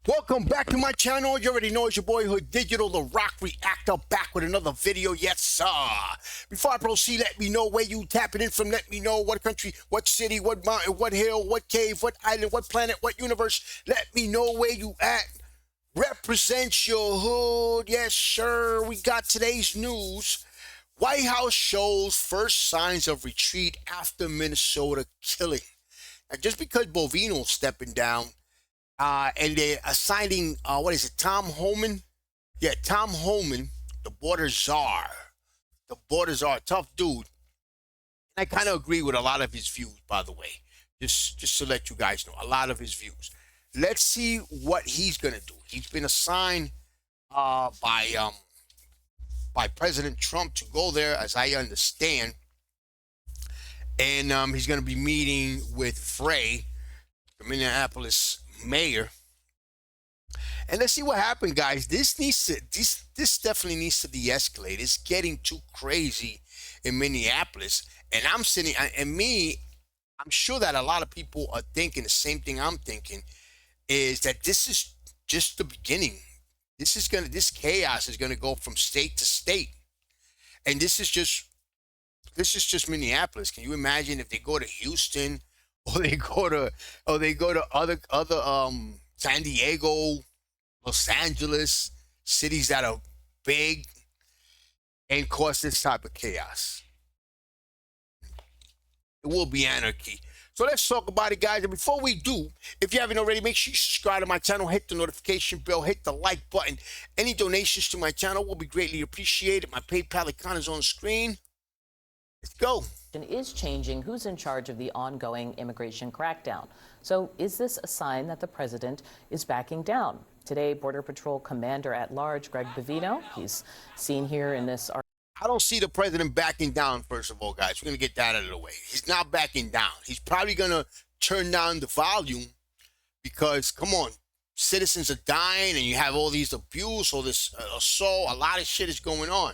Welcome back to my channel. You already know it's your boy Hood Digital, the Rock Reactor, back with another video. Yes, sir. Before I proceed, let me know where you tapping in from. Let me know what country, what city, what mountain, what hill, what cave, what island, what planet, what universe. Let me know where you at. Represent your hood. Yes, sir. We got today's news. White House shows first signs of retreat after Minnesota killing. Now, just because Bovino's stepping down, and they're assigning, Tom Homan? Yeah, Tom Homan, the border czar. The border czar, tough dude. And I kind of agree with a lot of his views, by the way. Just to let you guys know, a lot of his views. Let's see what he's going to do. He's been assigned by President Trump to go there, as I understand. And he's going to be meeting with Frey, the Minneapolis mayor, and let's see what happened, guys. This definitely needs to de-escalate. It's getting too crazy in Minneapolis, and I'm sure that a lot of people are thinking the same thing I'm thinking, is that this is just the beginning. This chaos is gonna go from state to state, and this is just Minneapolis. Can you imagine if they go to Houston? Or they go to other San Diego, Los Angeles, cities that are big and cause this type of chaos. It will be anarchy. So let's talk about it, guys. And before we do, if you haven't already, make sure you subscribe to my channel, hit the notification bell, hit the like button. Any donations to my channel will be greatly appreciated. My PayPal account is on the screen. Let's go. Is changing who's in charge of the ongoing immigration crackdown. So is this a sign that the president is backing down? Today, Border Patrol Commander-at-Large Greg Bovino, he's seen here in this article. I don't see the president backing down, first of all, guys. We're going to get that out of the way. He's not backing down. He's probably going to turn down the volume because, come on, citizens are dying and you have all these abuse, all this assault, a lot of shit is going on.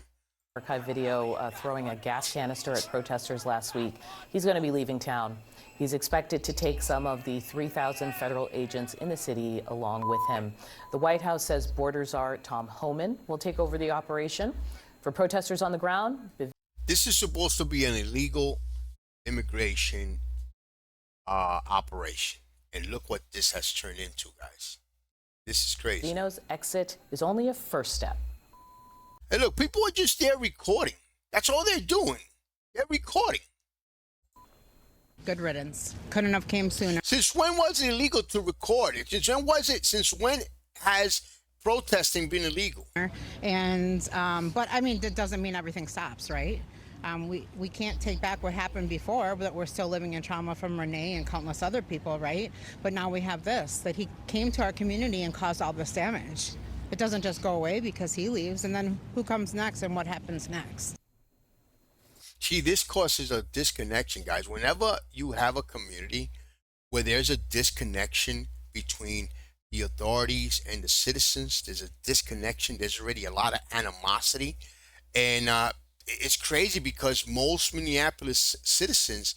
Archive video throwing a gas canister at protesters last week. He's going to be leaving town. He's expected to take some of the 3,000 federal agents in the city along with him. The White House says border czar Tom Homan will take over the operation. For protesters on the ground, this is supposed to be an illegal immigration operation. And look what this has turned into, guys. This is crazy. Bovino's exit is only a first step. Hey, look, people are just there recording. That's all they're doing. They're recording. Good riddance. Couldn't have came sooner. Since when was it illegal to record it? Since when has protesting been illegal? And, but I mean, that doesn't mean everything stops, right? We can't take back what happened before, but we're still living in trauma from Renee and countless other people, right? But now we have this, that he came to our community and caused all this damage. It doesn't just go away because he leaves, and then who comes next and what happens next? See, this causes a disconnection, guys. Whenever you have a community where there's a disconnection between the authorities and the citizens, there's a disconnection, there's already a lot of animosity. And it's crazy because most Minneapolis citizens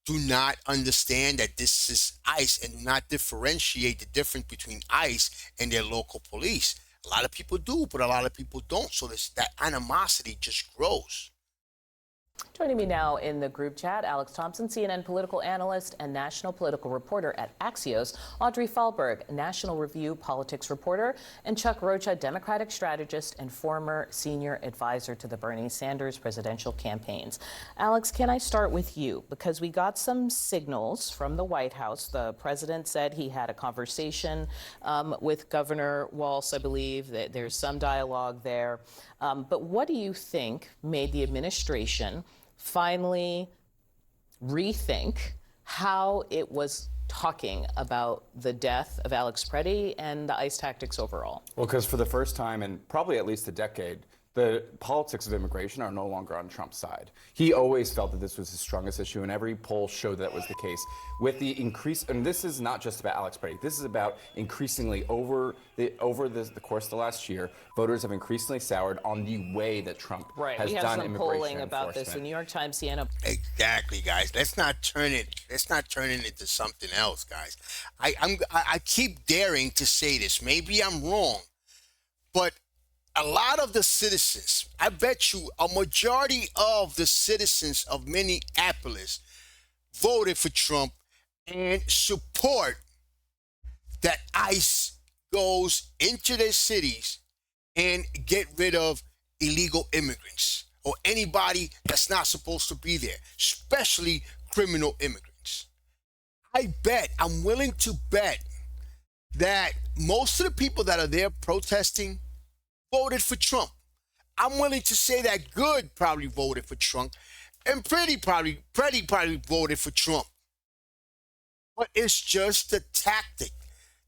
do not understand that this is ICE and do not differentiate the difference between ICE and their local police. A lot of people do, but a lot of people don't. So that animosity just grows. Joining me now in the group chat, Alex Thompson, CNN political analyst and national political reporter at Axios, Audrey Fahlberg, National Review politics reporter, and Chuck Rocha, Democratic strategist and former senior advisor to the Bernie Sanders presidential campaigns. Alex, can I start with you? Because we got some signals from the White House. The president said he had a conversation with Governor Walz, I believe, that there's some dialogue there. But what do you think made the administration finally rethink how it was talking about the death of Alex Preddy and the ICE tactics overall? Well, because for the first time in probably at least a decade, the politics of immigration are no longer on Trump's side. He always felt that this was his strongest issue, and every poll showed that was the case. With the increase, and this is not just about Alex Brady, this is about increasingly over the course of the last year, voters have increasingly soured on the way that Trump has we have done some immigration polling about this. The New York Times, Sienna. Exactly, guys. Let's not turn it into something else, guys. I keep daring to say this. Maybe I'm wrong, but a lot of the citizens, I bet you a majority of the citizens of Minneapolis voted for Trump and support that ICE goes into their cities and get rid of illegal immigrants or anybody that's not supposed to be there, especially criminal immigrants. I'm willing to bet that most of the people that are there protesting voted for Trump. I'm willing to say that Good probably voted for Trump, and Pretty probably voted for Trump. But it's just the tactic.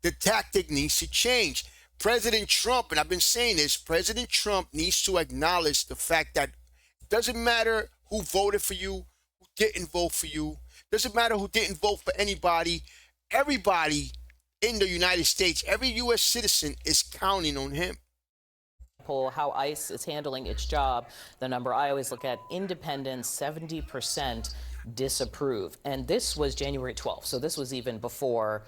The tactic needs to change. President Trump, and I've been saying this, President Trump needs to acknowledge the fact that it doesn't matter who voted for you, who didn't vote for you. Doesn't matter who didn't vote for anybody. Everybody in the United States, every U.S. citizen is counting on him. How ICE is handling its job. The number I always look at, independents, 70% disapprove. And this was January 12th. So this was even before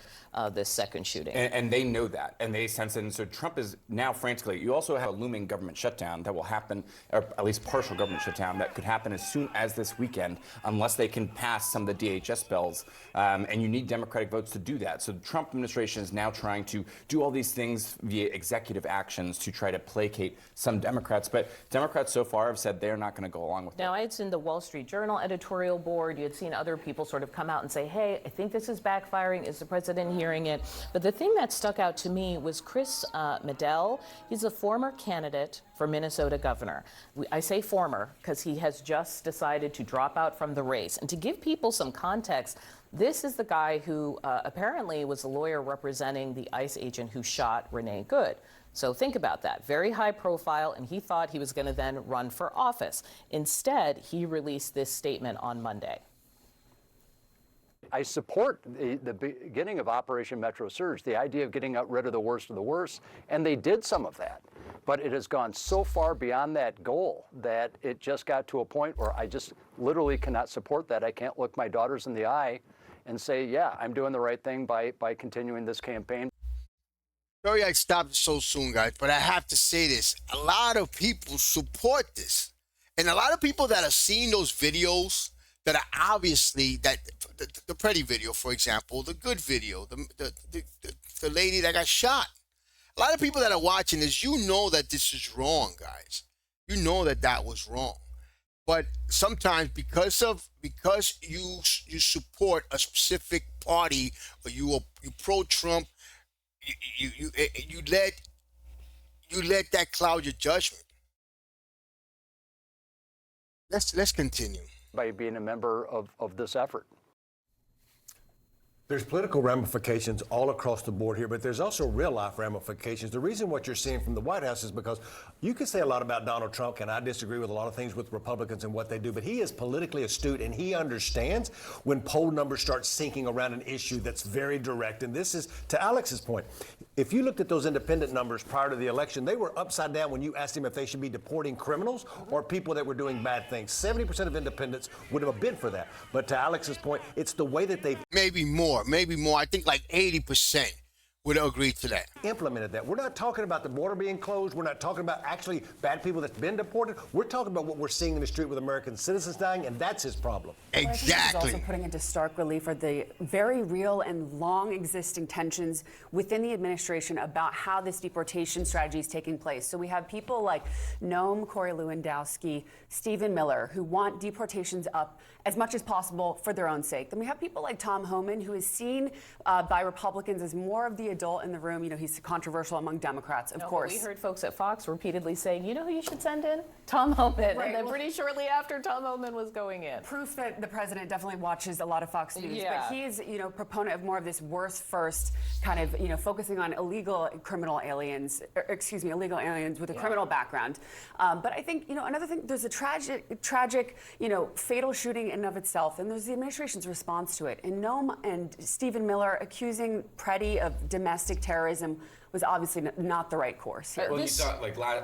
this second shooting. And they know that, and they sense it. And so Trump is now frantically, you also have a looming government shutdown that will happen, or at least partial government shutdown that could happen as soon as this weekend, unless they can pass some of the DHS bills. And you need Democratic votes to do that. So the Trump administration is now trying to do all these things via executive actions to try to placate some Democrats. But Democrats so far have said they're not going to go along with it. Now, it's in the Wall Street Journal editorial board. You had seen other people sort of come out and say, hey, I think this is backfiring. Is the president hearing it? But the thing that stuck out to me was Chris Medell. He's a former candidate for Minnesota governor. I say former because he has just decided to drop out from the race. And to give people some context, this is the guy who apparently was the lawyer representing the ICE agent who shot Renee Good. So think about that. Very high profile, and he thought he was going to then run for office. Instead, he released this statement on Monday. I support the beginning of Operation Metro Surge, the idea of getting rid of the worst, and they did some of that. But it has gone so far beyond that goal that it just got to a point where I just literally cannot support that. I can't look my daughters in the eye and say, yeah, I'm doing the right thing by continuing this campaign. Sorry I stopped it so soon, guys, but I have to say this. A lot of people support this. And a lot of people that have seen those videos that are obviously, that the Pretty video, for example, the Good video, the lady that got shot. A lot of people that are watching this, you know that this is wrong, guys. You know that that was wrong. But sometimes because you support a specific party, or you pro-Trump, you let that cloud your judgment. Let's continue. By being a member of this effort. There's political ramifications all across the board here, but there's also real-life ramifications. The reason what you're seeing from the White House is because you can say a lot about Donald Trump, and I disagree with a lot of things with Republicans and what they do, but he is politically astute, and he understands when poll numbers start sinking around an issue that's very direct. And this is, to Alex's point, if you looked at those independent numbers prior to the election, they were upside down when you asked him if they should be deporting criminals or people that were doing bad things. 70% of independents would have been for that. But to Alex's point, it's the way that they've maybe more. I think like 80% would agree to that. Implemented that. We're not talking about the border being closed. We're not talking about actually bad people that's been deported. We're talking about what we're seeing in the street with American citizens dying, and that's his problem. Exactly. Well, I think this is also putting into stark relief are the very real and long existing tensions within the administration about how this deportation strategy is taking place. So we have people like Noam Corey Lewandowski, Stephen Miller, who want deportations up as much as possible for their own sake. Then we have people like Tom Homan, who is seen by Republicans as more of the adult in the room. You know, he's he's controversial among Democrats, of No, but course. we heard folks at Fox repeatedly saying, you know who you should send in? Tom Homan. Right, And then well- pretty shortly after, Tom Homan was going in. Proof that the president definitely watches a lot of Fox News, Yeah. but he's, proponent of more of this worst first kind of, focusing on illegal aliens with a criminal background. But I think, another thing, there's a tragic, fatal shooting in and of itself, and there's the administration's response to it. And Noam and Stephen Miller accusing Preddy of domestic terrorism was obviously not the right course here. Well, you saw,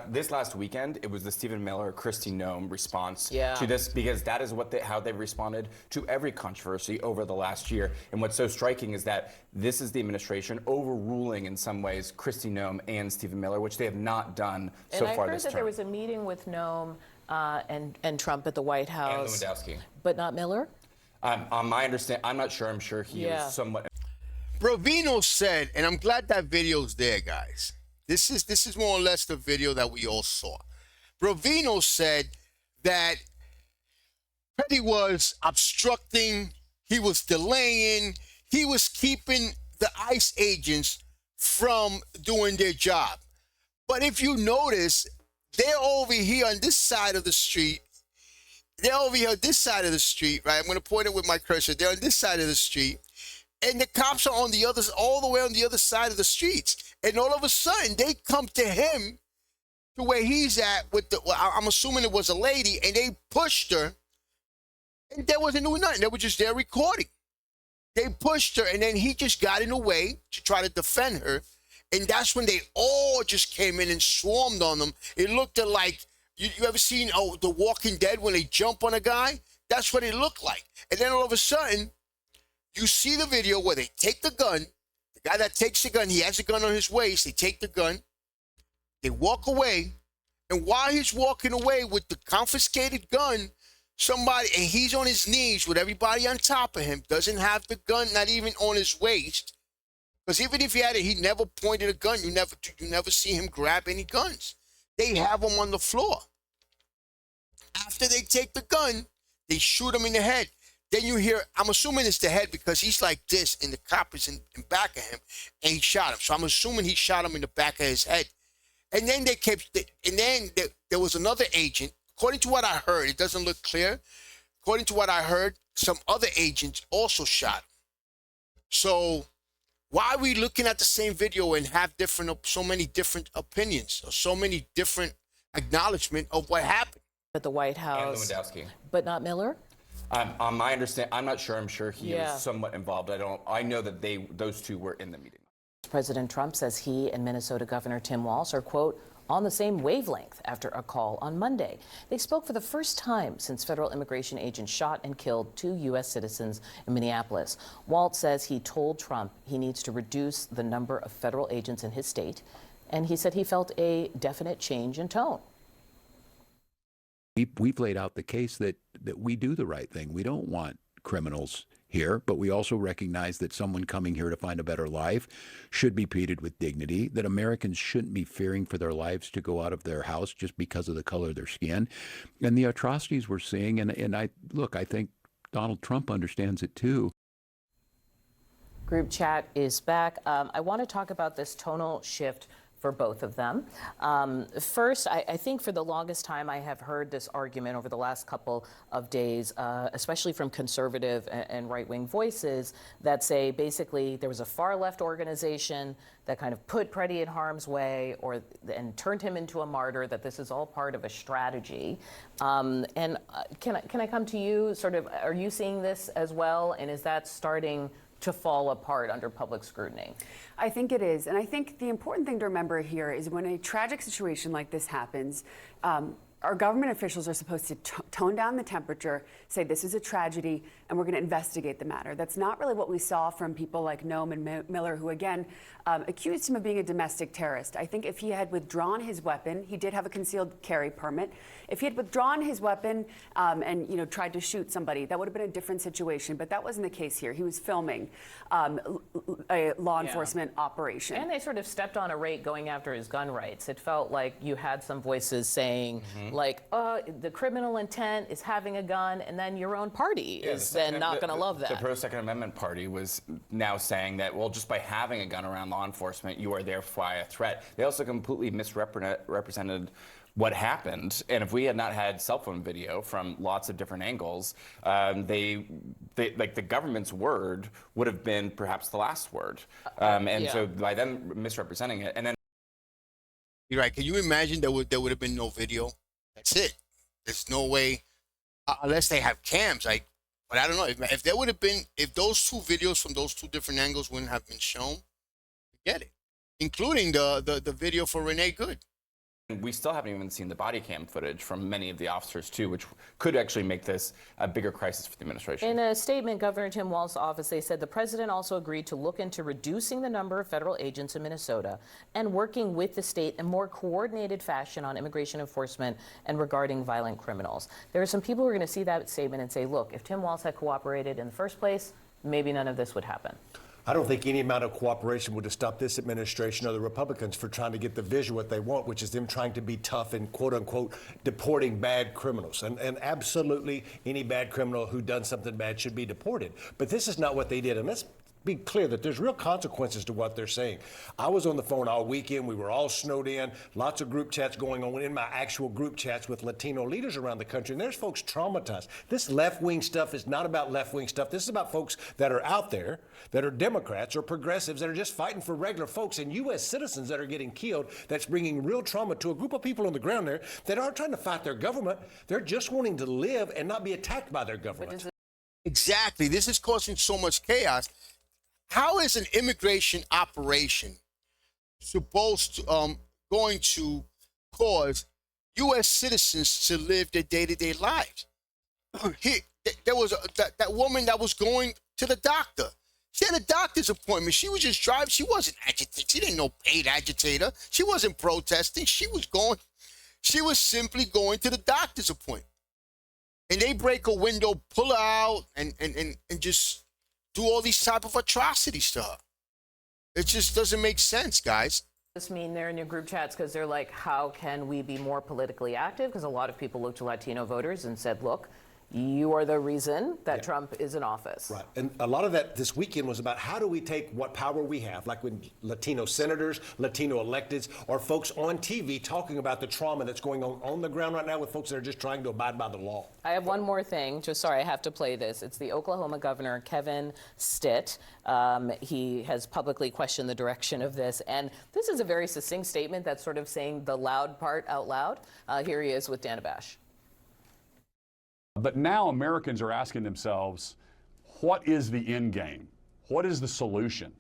this last weekend, it was the Stephen Miller, Kristi Noem response to this, because that is how they responded to every controversy over the last year. And what's so striking is that this is the administration overruling, in some ways, Kristi Noem and Stephen Miller, which they have not done so far this term. And I heard that there was a meeting with Noem and Trump at the White House. And Lewandowski. But not Miller? On my understanding, I'm not sure. I'm sure he is somewhat. Brovino said, and I'm glad that video's there, guys. This is more or less the video that we all saw. Brovino said that Preddy was obstructing, he was delaying, he was keeping the ICE agents from doing their job. But if you notice, they're over here on this side of the street. They're over here on this side of the street, right? I'm going to point it with my cursor. They're on this side of the street. And the cops are on the other, all the way on the other side of the streets. And all of a sudden, they come to him to where he's at with the, I'm assuming it was a lady, and they pushed her. And they wasn't doing nothing. They were just there recording. They pushed her, and then he just got in the way to try to defend her. And that's when they all just came in and swarmed on them. It looked like, you ever seen The Walking Dead when they jump on a guy? That's what it looked like. And then all of a sudden, you see the video where they take the gun. The guy that takes the gun, he has a gun on his waist. They take the gun. They walk away. And while he's walking away with the confiscated gun, somebody, and he's on his knees with everybody on top of him, doesn't have the gun, not even on his waist. Because even if he had it, he never pointed a gun. You never see him grab any guns. They have him on the floor. After they take the gun, they shoot him in the head. Then you hear, I'm assuming it's the head because he's like this, and the cop is in back of him, and he shot him. So I'm assuming he shot him in the back of his head. And then there was another agent. According to what I heard, it doesn't look clear. According to what I heard, some other agents also shot him. So why are we looking at the same video and have so many different opinions, or so many different acknowledgement of what happened? At the White House. And Lewandowski. But not Miller? On my understanding, I'm not sure. I'm sure he is somewhat involved. I know that those two were in the meeting. President Trump says he and Minnesota Governor Tim Walz are, quote, on the same wavelength after a call on Monday. They spoke for the first time since federal immigration agents shot and killed 2 U.S. citizens in Minneapolis. Walz says he told Trump he needs to reduce the number of federal agents in his state, and he said he felt a definite change in tone. We've laid out the case that we do the right thing. We don't want criminals here, but we also recognize that someone coming here to find a better life should be treated with dignity, that Americans shouldn't be fearing for their lives to go out of their house just because of the color of their skin. And the atrocities we're seeing, and I think Donald Trump understands it too. Group chat is back. I want to talk about this tonal shift for both of them. First, I think for the longest time I have heard this argument over the last couple of days, especially from conservative and right-wing voices that say basically there was a far-left organization that kind of put Preddy in harm's way and turned him into a martyr, that this is all part of a strategy. Can I come to you, sort of, are you seeing this as well, and is that starting to fall apart under public scrutiny? I think it is. And I think the important thing to remember here is when a tragic situation like this happens, our government officials are supposed to tone down the temperature, say this is a tragedy, and we're going to investigate the matter. That's not really what we saw from people like Noam and Miller, who again accused him of being a domestic terrorist. I think if he had withdrawn his weapon, he did have a concealed carry permit. If he had withdrawn his weapon and tried to shoot somebody, that would have been a different situation. But that wasn't the case here. He was filming a law enforcement operation. And they sort of stepped on a rake going after his gun rights. It felt like you had some voices saying, Like, the criminal intent is having a gun, and then your own party is then not going to love that. The pro-Second Amendment party was now saying that, well, just by having a gun around law enforcement, you are therefore a threat. They also completely misrepresented what happened, and if we had not had cell phone video from lots of different angles, they like the government's word would have been perhaps the last word, so by them misrepresenting it, and then You're right. Can you imagine there would have been no video? That's it. There's no way, unless they have cams. But I don't know if there would have been, if those two videos from those two different angles wouldn't have been shown. Forget it, including the video for Renee Good. we still haven't even seen the body cam footage from many of the officers, too, which could actually make this a bigger crisis for the administration. In a statement, Governor Tim Walz's office, they said the president also agreed to look into reducing the number of federal agents in Minnesota and working with the state in more coordinated fashion on immigration enforcement and regarding violent criminals. There are some people who are going to see that statement and say, look, if Tim Walz had cooperated in the first place, maybe none of this would happen. I don't think any amount of cooperation would have stopped this administration or the Republicans for trying to get the visual what they want, which is them trying to be tough and quote unquote deporting bad criminals. And absolutely any bad criminal who done something bad should be deported. But this is not what they did. And let's be clear that there's real consequences to what they're saying. I was on the phone all weekend. We were all snowed in, lots of group chats going on in my actual group chats with Latino leaders around the country. And there's folks traumatized. This left-wing stuff is not about left-wing stuff. This is about folks that are out there, that are Democrats or progressives, that are just fighting for regular folks and U.S. citizens that are getting killed. That's bringing real trauma to a group of people on the ground there that aren't trying to fight their government. They're just wanting to live and not be attacked by their government. Exactly. This is causing so much chaos. How is an immigration operation supposed to going to cause U.S. citizens to live their day-to-day lives? There was that woman that was going to the doctor. She had a doctor's appointment. She was just driving. She wasn't agitated. She didn't know paid agitator. She wasn't protesting. She was simply going to the doctor's appointment. And they break a window, pull her out, and just do all these type of atrocities to her. It just doesn't make sense, guys. Does this mean they're in your group chats because they're like, how can we be more politically active? Because a lot of people looked to Latino voters and said, look, you are the reason that Trump is in office. Right. And a lot of that this weekend was about how do we take what power we have, like with Latino senators, Latino electeds, or folks on TV talking about the trauma that's going on the ground right now with folks that are just trying to abide by the law. I have one more thing. I have to play this. It's the Oklahoma governor, Kevin Stitt. He has publicly questioned the direction of this. And this is a very succinct statement that's sort of saying the loud part out loud. Here he is with Dana Bash. But now Americans are asking themselves, what is the end game? What is the solution?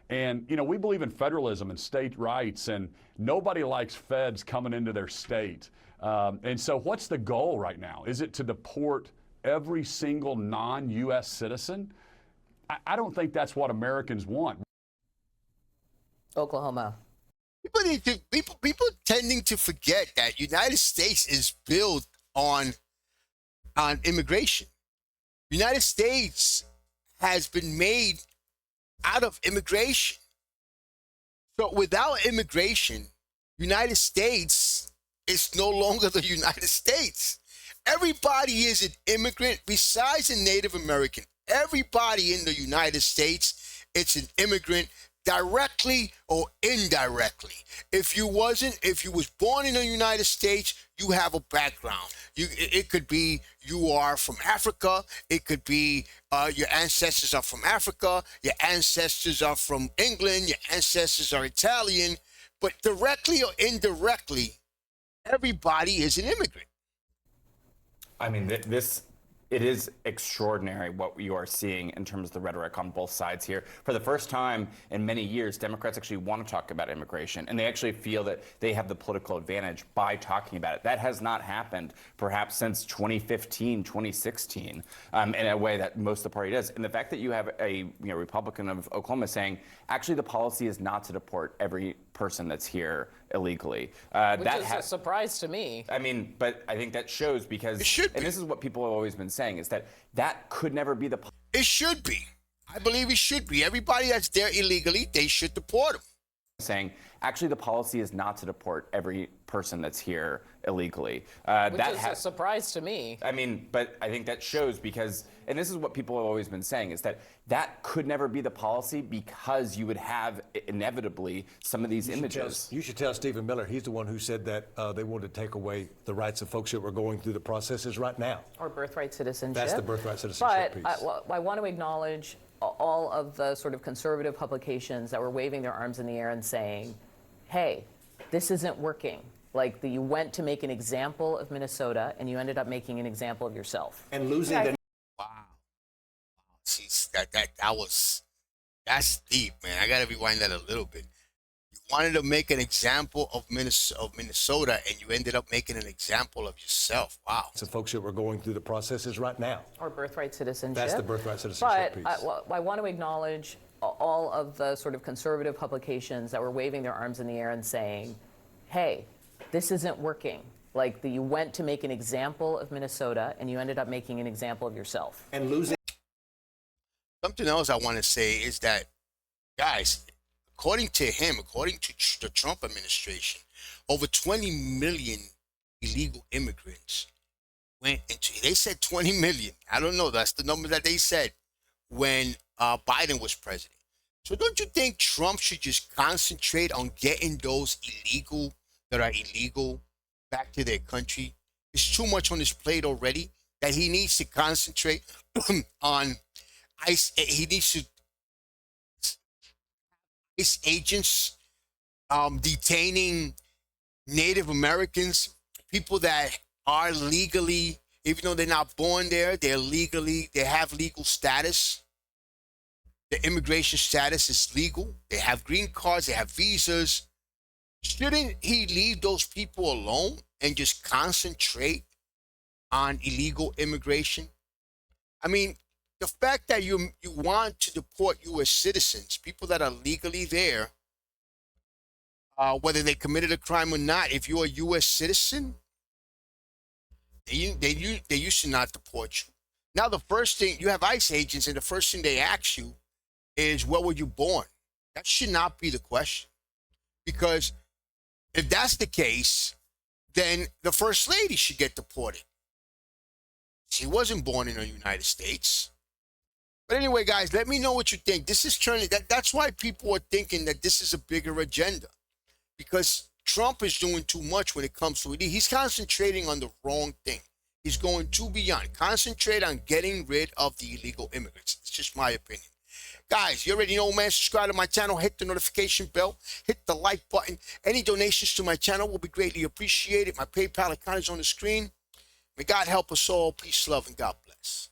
And, you know, we believe in federalism and state rights, and nobody likes feds coming into their state. And so what's the goal right now? Is it to deport every single non-U.S. citizen? I don't think that's what Americans want. Oklahoma. People tending to forget that United States is built on immigration. United States has been made out of immigration. So without immigration, United States is no longer the United States. Everybody is an immigrant besides a Native American. Everybody in the United States, it's an immigrant directly or indirectly. If you was born in the United States, you have a background. It could be you are from Africa. It could be your ancestors are from Africa. Your ancestors are from England. Your ancestors are Italian. But directly or indirectly, everybody is an immigrant. I mean, it is extraordinary what you are seeing in terms of the rhetoric on both sides here. For the first time in many years, Democrats actually want to talk about immigration, and they actually feel that they have the political advantage by talking about it. That has not happened perhaps since 2015, 2016, in a way that most of the party does. And the fact that you have a Republican of Oklahoma saying, actually the policy is not to deport every person that's here illegally. Which is a surprise to me. I mean, but I think that shows because, it should be. And this is what people have always been saying, is that could never be the. It should be. I believe it should be. Everybody that's there illegally, they should deport them. saying actually the policy is not to deport every person that's here illegally. Which is a surprise to me. I mean, but I think that shows because, and this is what people have always been saying, is that that could never be the policy because you would have inevitably some of these images. You should tell Stephen Miller, he's the one who said that they wanted to take away the rights of folks that were going through the processes right now. Or birthright citizenship. That's the birthright citizenship piece. But I want to acknowledge all of the sort of conservative publications that were waving their arms in the air and saying, hey, this isn't working. Like, you went to make an example of Minnesota, and you ended up making an example of yourself. And losing the... Wow. See, that's deep, man. I got to rewind that a little bit. You wanted to make an example of Minnesota, and you ended up making an example of yourself. Wow. Some folks that were going through the processes right now. Or birthright citizenship. That's the birthright citizenship piece. But I want to acknowledge all of the sort of conservative publications that were waving their arms in the air and saying, hey, this isn't working. Like, you went to make an example of Minnesota, and you ended up making an example of yourself. And losing... Something else I want to say is that, guys, according to him, according to the Trump administration, over 20 million illegal immigrants went into, they said 20 million. I don't know. That's the number that they said when Biden was president. So don't you think Trump should just concentrate on getting those that are illegal back to their country? It's too much on his plate already that he needs to concentrate on ICE. He needs to ICE agents detaining Native Americans, people that are legally, even though they're not born there, they have legal status. The immigration status is legal. They have green cards, they have visas. Shouldn't he leave those people alone and just concentrate on illegal immigration? I mean, the fact that you want to deport U.S. citizens, people that are legally there, whether they committed a crime or not, if you're a U.S. citizen, they used to not deport you. Now, the first thing, you have ICE agents, and the first thing they ask you is, where were you born? That should not be the question. Because if that's the case, then the First Lady should get deported. She wasn't born in the United States. But anyway, guys, let me know what you think. This is turning, that's why people are thinking that this is a bigger agenda. Because Trump is doing too much when it comes to it. He's concentrating on the wrong thing. He's going too beyond. Concentrate on getting rid of the illegal immigrants. It's just my opinion. Guys, you already know, man. Subscribe to my channel. Hit the notification bell. Hit the like button. Any donations to my channel will be greatly appreciated. My PayPal account is on the screen. May God help us all. Peace, love, and God bless.